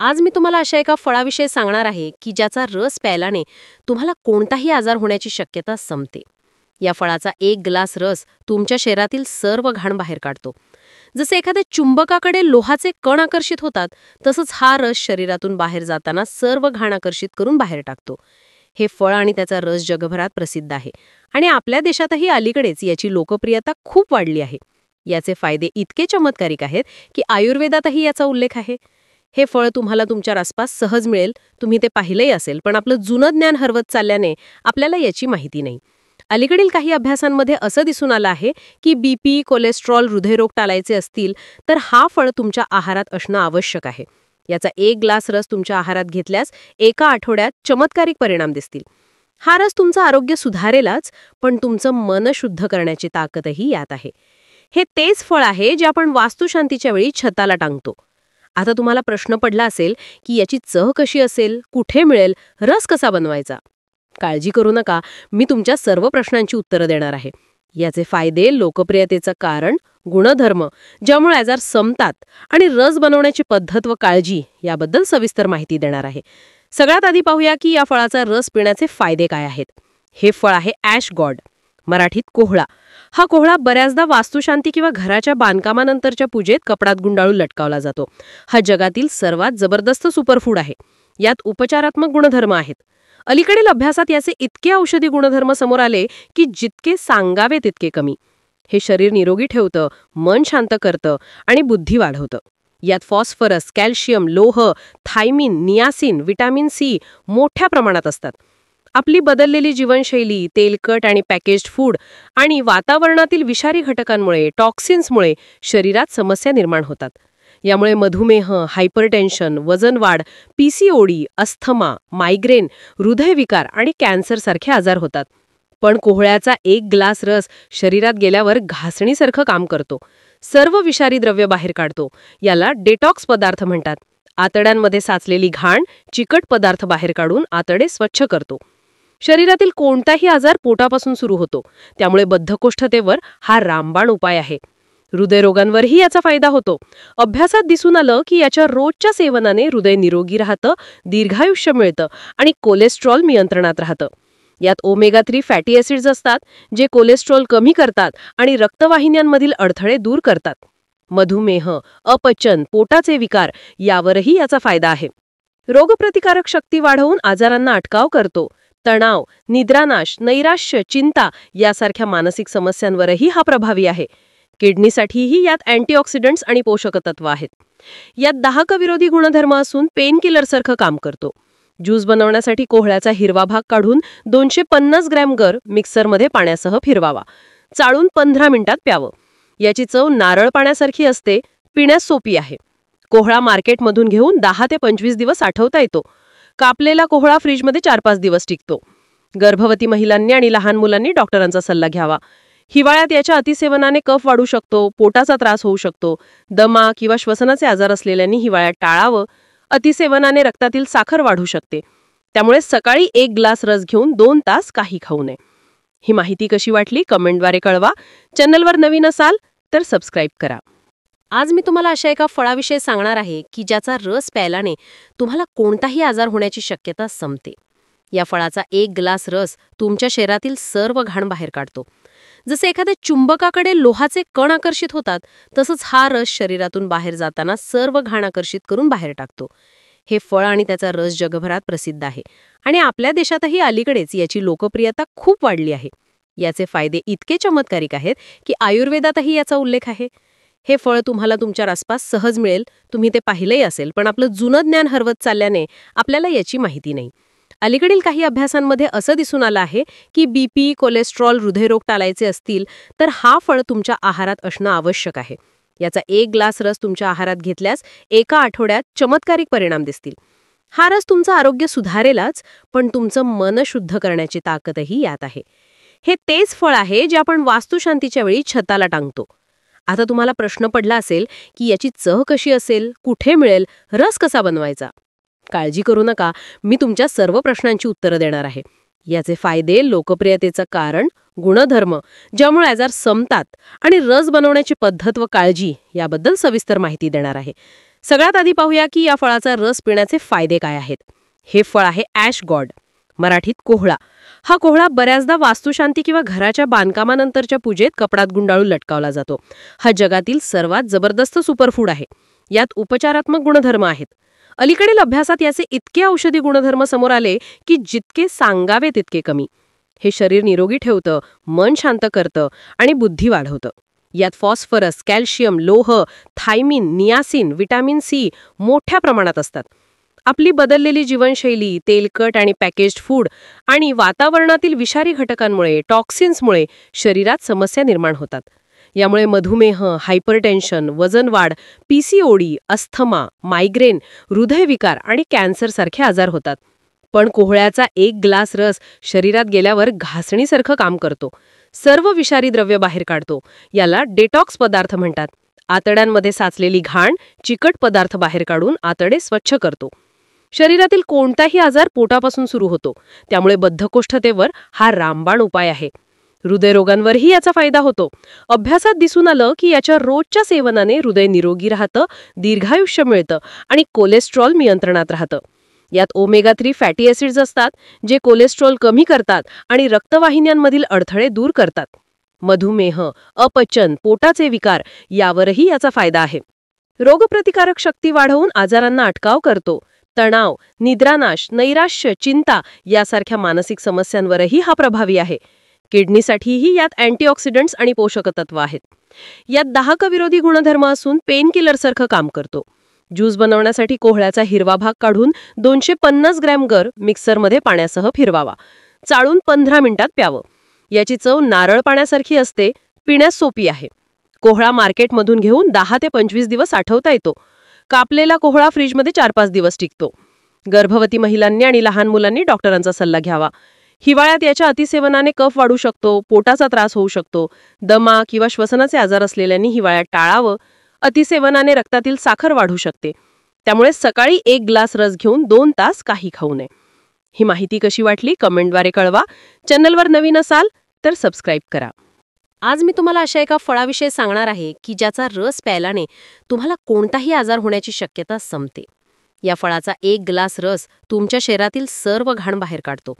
आज मी तुम्हाला अशा एका फळाविषयी सांगणार आहे की ज्याचा रस प्यायल्याने तुम्हाला कोणताही आजार होण्याची शक्यता संपते. या फळाचा एक ग्लास रस तुमच्या शरीरातील सर्व घाण बाहेर काढतो. जसे एखाद्या चुंबकाकडे लोहाचे कण आकर्षित होतात, तसंच हा रस शरीरातून बाहेर जाताना सर्व घाण आकर्षित करून बाहेर टाकतो. हे फळ आणि त्याचा रस जगभरात प्रसिद्ध आहे आणि आपल्या देशातही अलीकडेच याची लोकप्रियता खूप वाढली आहे. याचे फायदे इतके चमत्कारिक आहेत की आयुर्वेदातही याचा उल्लेख आहे. हे फळ तुम्हाला तुमच्या आसपास सहज मिळेल, तुम्ही ते पाहिलंही असेल, पण आपलं जुनं ज्ञान हरवत चालल्याने आपल्याला याची माहिती नाही. अलीकडील काही अभ्यासांमध्ये असं दिसून आलं आहे की बीपी, कोलेस्ट्रॉल, हृदयरोग टाळायचे असतील तर हा फळ तुमच्या आहारात असणं आवश्यक आहे. याचा एक ग्लास रस तुमच्या आहारात घेतल्यास एका आठवड्यात चमत्कारिक परिणाम दिसतील. हा रस तुमचं आरोग्य सुधारेलच, पण तुमचं मन शुद्ध करण्याची ताकदही यात आहे. हे तेच फळ आहे जे आपण वास्तुशांतीच्या वेळी छताला टांगतो. आता तुम्हाला प्रश्न पडला असेल की याची चव कशी असेल, कुठे मिळेल, रस कसा बनवायचा. काळजी करू नका, मी तुमच्या सर्व प्रश्नांची उत्तरं देणार आहे. याचे फायदे, लोकप्रियतेचं कारण, गुणधर्म, ज्यामुळे आजार संपतात, आणि रस बनवण्याची पद्धत व काळजी याबद्दल सविस्तर माहिती देणार आहे. सगळ्यात आधी पाहूया की या फळाचा रस पिण्याचे फायदे काय आहेत. हे फळ आहे ॲश गॉड, मराठीत कोहळा. हा कोहळा बऱ्याचदा वास्तुशांती किंवा घराच्या बांधकामानंतरच्या पूजेत कपडात गुंडाळून लटकावला जातो. हा जगातील सर्वात जबरदस्त सुपरफूड आहे. यात उपचारात्मक गुणधर्म आहेत. अलीकडील अभ्यासात याचे इतके औषधी गुणधर्म समोर आले की जितके सांगावे तितके कमी. हे शरीर निरोगी ठेवतं, मन शांत करतं आणि बुद्धी वाढवतं. यात फॉस्फरस, कॅल्शियम, लोह, थायमिन, नियासिन, व्हिटॅमिन सी मोठ्या प्रमाणात असतात. आपली बदललेली जीवनशैली, तेलकट आणि पॅकेज्ड फूड आणि वातावरणातील विषारी घटकांमुळे, टॉक्सिन्समुळे शरीरात समस्या निर्माण होतात. यामुळे मधुमेह, हायपरटेन्शन, वजन वाढ, पीसीओडी, अस्थमा, मायग्रेन, हृदयविकार आणि कॅन्सरसारखे आजार होतात. पण कोहळ्याचा एक ग्लास रस शरीरात गेल्यावर घासणीसारखं काम करतो. सर्व विषारी द्रव्य बाहेर काढतो. याला डेटॉक्स पदार्थ म्हणतात. आतड्यांमध्ये साचलेली घाण, चिकट पदार्थ बाहेर काढून आतडे स्वच्छ करतो. शरीरातील कोणताही आजार पोटापासून सुरू होतो, त्यामुळे बद्धकोष्ठतेवर हा रामबाण उपाय आहे. हृदयरोगांवरही याचा फायदा होतो. अभ्यासात दिसून आलं की याच्या रोजच्या सेवनाने हृदय निरोगी राहतं, दीर्घायुष्य मिळतं आणि कोलेस्ट्रॉल नियंत्रणात राहतं. यात ओमेगा 3 फॅटी ॲसिड्स असतात, जे कोलेस्ट्रॉल कमी करतात आणि रक्तवाहिन्यांमधील अडथळे दूर करतात. मधुमेह, अपचन, पोटाचे विकार यावरही याचा फायदा आहे. रोगप्रतिकारक शक्ती वाढवून आजारांना अटकाव करतो. तणाव, निद्रानाश, नैराश्य, चिंता यासारख्या मानसिक समस्यांवरही हा प्रभावी आहे. किडनीसाठीही यात अँटीऑक्सिडंट्स आणि पोषक तत्व आहेत. यात दाहकविरोधी गुणधर्म असून पेनकिलरसारखं काम करतो. ज्यूस बनवण्यासाठी कोहळ्याचा हिरवा भाग काढून 250 ग्रॅम गर मिक्सरमध्ये पाण्यासह फिरवावा. चाळून 15 मिनिटात प्यावं. याची चव नारळ पाण्यासारखी असते, पिण्यास सोपी आहे. कोहळा मार्केटमधून घेऊन 10 ते 25 दिवस साठवता येतो. कापलेला कोहळा फ्रीजमध्ये 4-5 दिवस टिकतो. गर्भवती महिलांनी आणि लहान मुलांनी डॉक्टरांचा सल्ला घ्यावा. हिवाळ्यात याच्या अतिसेवनाने कफ वाढू शकतो, पोटाचा त्रास होऊ शकतो. दमा किंवा श्वसनाचे आजार असलेल्यांनी हिवाळ्यात टाळावं. अतिसेवनाने रक्तातील साखर वाढू शकते. त्यामुळे सकाळी एक ग्लास रस घेऊन 2 तास काही खाऊ नये. ही माहिती कशी वाटली कमेंटद्वारे कळवा. चॅनलवर नवीन असाल तर सबस्क्राईब करा. आज मी तुम्हाला अशा एका फळाविषयी सांगणार आहे की ज्याचा रस प्यायल्याने तुम्हाला कोणताही आजार होण्याची शक्यता संपते. या फळाचा एक ग्लास रस तुमच्या शरीरातील सर्व घाण बाहेर काढतो. जसे एखाद्या चुंबकाकडे लोहाचे कण आकर्षित होतात, तसंच हा रस शरीरातून बाहेर जाताना सर्व घाण आकर्षित करून बाहेर टाकतो. हे फळ आणि त्याचा रस जगभरात प्रसिद्ध आहे आणि आपल्या देशातही अलीकडेच याची लोकप्रियता खूप वाढली आहे. याचे फायदे इतके चमत्कारिक आहेत की आयुर्वेदातही याचा उल्लेख आहे. हे फळ तुम्हाला तुमच्या आसपास सहज मिळेल, तुम्ही ते पाहिलंही असेल, पण आपलं जुनं ज्ञान हरवत चालल्याने आपल्याला याची माहिती नाही. अलीकडील काही अभ्यासांमध्ये असं दिसून आलं आहे की बीपी, कोलेस्ट्रॉल, हृदयरोग टाळायचे असतील तर हा फळ तुमच्या आहारात असणं आवश्यक आहे. याचा एक ग्लास रस तुमच्या आहारात घेतल्यास एका आठवड्यात चमत्कारिक परिणाम दिसतील. हा रस तुमचं आरोग्य सुधारेलच, पण तुमचं मन शुद्ध करण्याची ताकदही यात आहे. हे तेच फळ आहे जे आपण वास्तुशांतीच्या वेळी छताला टांगतो. आता तुम्हाला प्रश्न पडला असेल की याची चव कशी असेल, कुठे मिळेल, रस कसा बनवायचा. काळजी करू नका, मी तुमच्या सर्व प्रश्नांची उत्तरं देणार आहे. याचे फायदे, लोकप्रियतेचं कारण, गुणधर्म, ज्यामुळे आजार संपतात, आणि रस बनवण्याची पद्धत व काळजी याबद्दल सविस्तर माहिती देणार आहे. सगळ्यात आधी पाहूया की या फळाचा रस पिण्याचे फायदे काय आहेत. हे फळ आहे ॲश गॉड, मराठीत कोहळा. हा कोहळा बऱ्याचदा वास्तुशांती किंवा घराच्या बांधकामानंतरच्या पूजेत कपडात गुंडाळून लटकावला जातो. हा जगातील सर्वात जबरदस्त सुपरफूड आहे. यात उपचारात्मक गुणधर्म आहेत. अलीकडील अभ्यासात याचे इतके औषधी गुणधर्म समोर आले की जितके सांगावे तितके कमी. हे शरीर निरोगी ठेवतं, मन शांत करतं आणि बुद्धी वाढवतं. यात फॉस्फरस, कॅल्शियम, लोह, थायमिन, नियासिन, व्हिटॅमिन सी मोठ्या प्रमाणात असतात. आपली बदललेली जीवनशैली, तेलकट आणि पॅकेज्ड फूड आणि वातावरणातील विषारी घटकांमुळे, टॉक्सिन्समुळे शरीरात समस्या निर्माण होतात. यामुळे मधुमेह, हायपरटेन्शन, वजन वाढ, पीसीओडी, अस्थमा, मायग्रेन, हृदयविकार आणि कॅन्सरसारखे आजार होतात. पण कोहळ्याचा एक ग्लास रस शरीरात गेल्यावर घासणीसारखं काम करतो. सर्व विषारी द्रव्य बाहेर काढतो. याला डेटॉक्स पदार्थ म्हणतात. आतड्यांमध्ये साचलेली घाण, चिकट पदार्थ बाहेर काढून आतडे स्वच्छ करतो. शरीरातील कोणताही आजार पोटापासून सुरू होतो. त्यामुळे बद्धकोष्ठतेवर हा रामबाण उपाय आहे. हृदयरोगांवरही याचा फायदा होतो. अभ्यासात दिसून आलं की याच्या रोजच्या सेवनाने हृदय निरोगी राहतं, दीर्घायुष्य मिळतं आणि कोलेस्ट्रॉल नियंत्रणात राहतं. यात ओमेगा 3 फॅटी ॲसिड्स असतात, जे कोलेस्ट्रॉल कमी करतात आणि रक्तवाहिन्यांमधील अडथळे दूर करतात. मधुमेह, अपचन, पोटाचे विकार यावरही याचा फायदा आहे. रोगप्रतिकारक शक्ती वाढवून आजारांना अटकाव करतो. तणाव, निद्रानाश, नैराश्य, चिंता यासारख्या मानसिक समस्यांवरही हा प्रभावी आहे. किडनीसाठीही यात अँटीऑक्सिडंट्स आणि पोषक तत्व आहेत. यात दाहकविरोधी गुणधर्म असून पेनकिलरसारखं काम करतो. ज्यूस बनवण्यासाठी कोहळ्याचा हिरवा भाग काढून 250 ग्रॅम गर मिक्सरमध्ये पाण्यासह फिरवावा. चाळून 15 मिनिटात प्यावं. याची चव नारळ पाण्यासारखी असते, पिण्यास सोपी आहे. कोहळा मार्केटमधून घेऊन 10 ते 25 दिवस साठवता येतो. कापलेला कोहळा फ्रीजमध्ये 4-5 दिवस टिकतो. गर्भवती महिलांनी आणि लहान मुलांनी डॉक्टरांचा सल्ला घ्यावा. हिवाळ्यात याच्या अतिसेवनाने कफ वाढू शकतो, पोटाचा त्रास होऊ शकतो. दमा किंवा श्वसनाचे आजार असलेल्यांनी हिवाळ्यात टाळावं. अतिसेवनाने रक्तातील साखर वाढू शकते. त्यामुळे सकाळी 1 ग्लास रस घेऊन 2 तास काही खाऊ नये. ही माहिती कशी वाटली कमेंटद्वारे कळवा. चॅनलवर नवीन असाल तर सबस्क्राईब करा. आज मी तुम्हाला अशा एका फळाविषयी सांगणार आहे की ज्याचा रस प्यायल्याने तुम्हाला कोणताही आजार होण्याची शक्यता संपते. या फळाचा 1 ग्लास रस तुमच्या शरीरातील सर्व घाण बाहेर काढतो.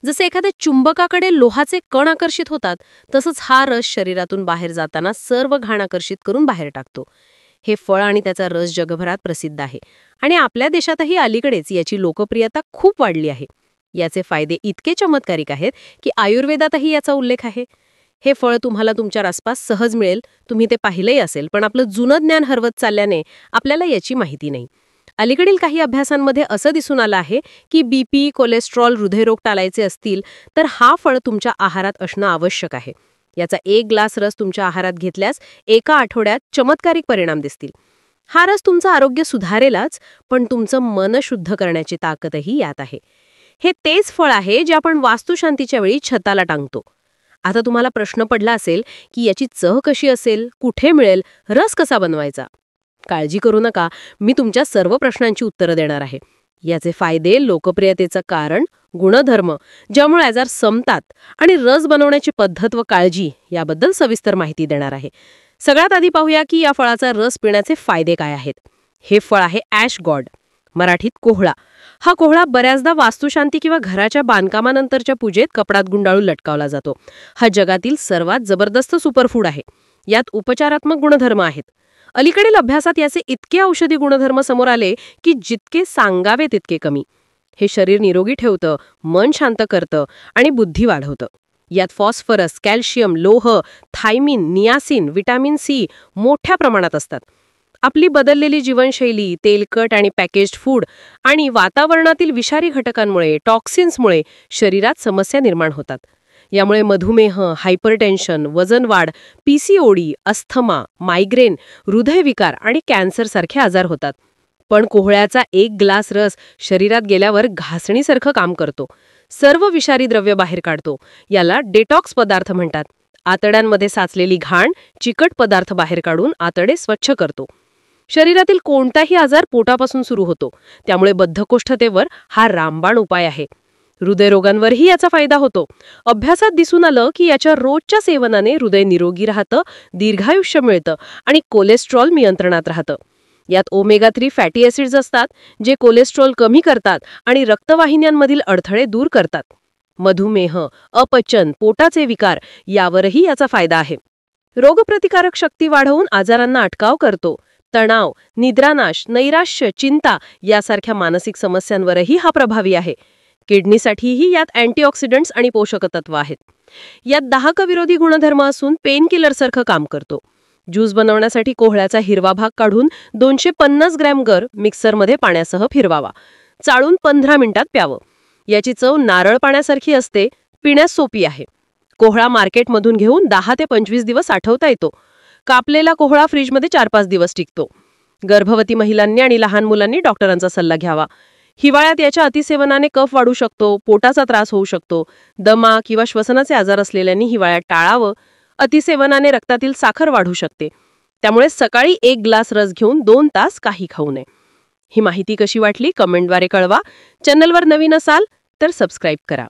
जसे एखाद्या चुंबकाकडे लोहाचे कण आकर्षित होतात, तसंच हा रस शरीरातून बाहेर जाताना सर्व घाण आकर्षित करून बाहेर टाकतो. हे फळ आणि त्याचा रस जगभरात प्रसिद्ध आहे आणि आपल्या देशातही अलीकडेच याची लोकप्रियता खूप वाढली आहे. याचे फायदे इतके चमत्कारिक आहेत की आयुर्वेदातही याचा उल्लेख आहे. हे फळ तुम्हाला तुमच्या आसपास सहज मिळेल. तुम्ही ते पाहिलंही असेल, पण आपलं जुनं ज्ञान हरवत चालल्याने आपल्याला याची माहिती नाही. अलीकडील काही अभ्यासांमध्ये असं दिसून आलं आहे की बीपी, कोलेस्ट्रॉल, हृदयरोग टाळायचे असतील तर हा फळ तुमच्या आहारात असणं आवश्यक आहे. याचा 1 ग्लास रस तुमच्या आहारात घेतल्यास एका आठवड्यात चमत्कारिक परिणाम दिसतील. हा रस तुमचं आरोग्य सुधारेलाच, पण तुमचं मन शुद्ध करण्याची ताकदही यात आहे. हे तेच फळ आहे जे आपण वास्तुशांतीच्या वेळी छताला टांगतो. आता तुम्हाला प्रश्न पडला असेल की याची चव कशी असेल, कुठे मिळेल, रस कसा बनवायचा? काळजी करू नका, मी तुमच्या सर्व प्रश्नांची उत्तरं देणार आहे. याचे फायदे, लोकप्रियतेचं कारण, गुणधर्म, ज्यामुळे आजार संपतात आणि रस बनवण्याची पद्धत व काळजी याबद्दल सविस्तर माहिती देणार आहे. सगळ्यात आधी पाहूया की या फळाचा रस पिण्याचे फायदे काय आहेत. हे फळ आहे ॲश गॉड, मराठीत कोहळा. हा कोहळा बऱ्याचदा वास्तुशांती किंवा घराच्या बांधकामानंतरच्या पूजेत कपडात गुंडाळून लटकावला जातो. हा जगातील सर्वात जबरदस्त सुपरफूड आहे. यात उपचारात्मक गुणधर्म आहेत. अलीकडील अभ्यासात याचे इतके औषधी गुणधर्म समोर आले की जितके सांगावे तितके कमी. हे शरीर निरोगी ठेवतं, मन शांत करतं आणि बुद्धी वाढवतं. यात फॉस्फरस, कॅल्शियम, लोह, थायमिन, नियासिन, व्हिटॅमिन सी मोठ्या प्रमाणात असतात. आपली बदललेली जीवनशैली, तेलकट आणि पॅकेज्ड फूड आणि वातावरणातील विषारी घटकांमुळे, टॉक्सिन्समुळे शरीरात समस्या निर्माण होतात. यामुळे मधुमेह, हायपरटेन्शन, वजन वाढ, पीसीओडी, अस्थमा, मायग्रेन, हृदयविकार आणि कॅन्सरसारखे आजार होतात. पण कोहळ्याचा 1 ग्लास रस शरीरात गेल्यावर घासणीसारखं काम करतो. सर्व विषारी द्रव्य बाहेर काढतो. याला डेटॉक्स पदार्थ म्हणतात. आतड्यांमध्ये साचलेली घाण, चिकट पदार्थ बाहेर काढून आतडे स्वच्छ करतो. शरीरातील कोणताही आजार पोटापासून सुरू होतो. त्यामुळे बद्धकोष्ठतेवर हा रामबाण उपाय आहे. हृदयरोगांवरही याचा फायदा होतो. अभ्यासात दिसून आलं की याच्या रोजच्या सेवनाने हृदय निरोगी राहतं, दीर्घायुष्य मिळतं आणि कोलेस्ट्रॉल नियंत्रणात राहतं. यात ओमेगा 3 फॅटी ॲसिड्स असतात, जे कोलेस्ट्रॉल कमी करतात आणि रक्तवाहिन्यांमधील अडथळे दूर करतात. मधुमेह, अपचन, पोटाचे विकार यावरही याचा फायदा आहे. रोगप्रतिकारक शक्ती वाढवून आजारांना अटकाव करतो. तणाव, निद्रानाश, नैराश्य, चिंता यासारख्या मानसिक समस्यांवरही हा प्रभावी आहे. किडनीसाठीही यात अँटीऑक्सिडंट्स आणि पोषक तत्व आहेत. यात दाहकविरोधी गुणधर्म असून पेनकिलरसारखं काम करतो. ज्यूस बनवण्यासाठी कोहळ्याचा हिरवा भाग काढून 250 ग्रॅम गर मिक्सरमध्ये पाण्यासह फिरवावा. चाळून 15 मिनिटात प्यावं. याची चव नारळ पाण्यासारखी असते, पिण्यास सोपी आहे. कोहळा मार्केटमधून घेऊन 10 ते 25 दिवस साठवता येतो. कापलेला कोहळा फ्रीजमध्ये 4-5 दिवस टिकतो. गर्भवती महिलांनी आणि लहान मुलांनी डॉक्टरांचा सल्ला घ्यावा. हिवाळ्यात याच्या अतिसेवनाने कफ वाढू शकतो, पोटाचा त्रास होऊ शकतो. दमा किंवा श्वसनाचे आजार असलेल्यांनी हिवाळ्यात टाळावं. अतिसेवनाने रक्तातील साखर वाढू शकते. त्यामुळे सकाळी 1 ग्लास रस घेऊन 2 तास काही खाऊ नये. ही माहिती कशी वाटली कमेंटद्वारे कळवा. चॅनलवर नवीन असाल तर सबस्क्राईब करा.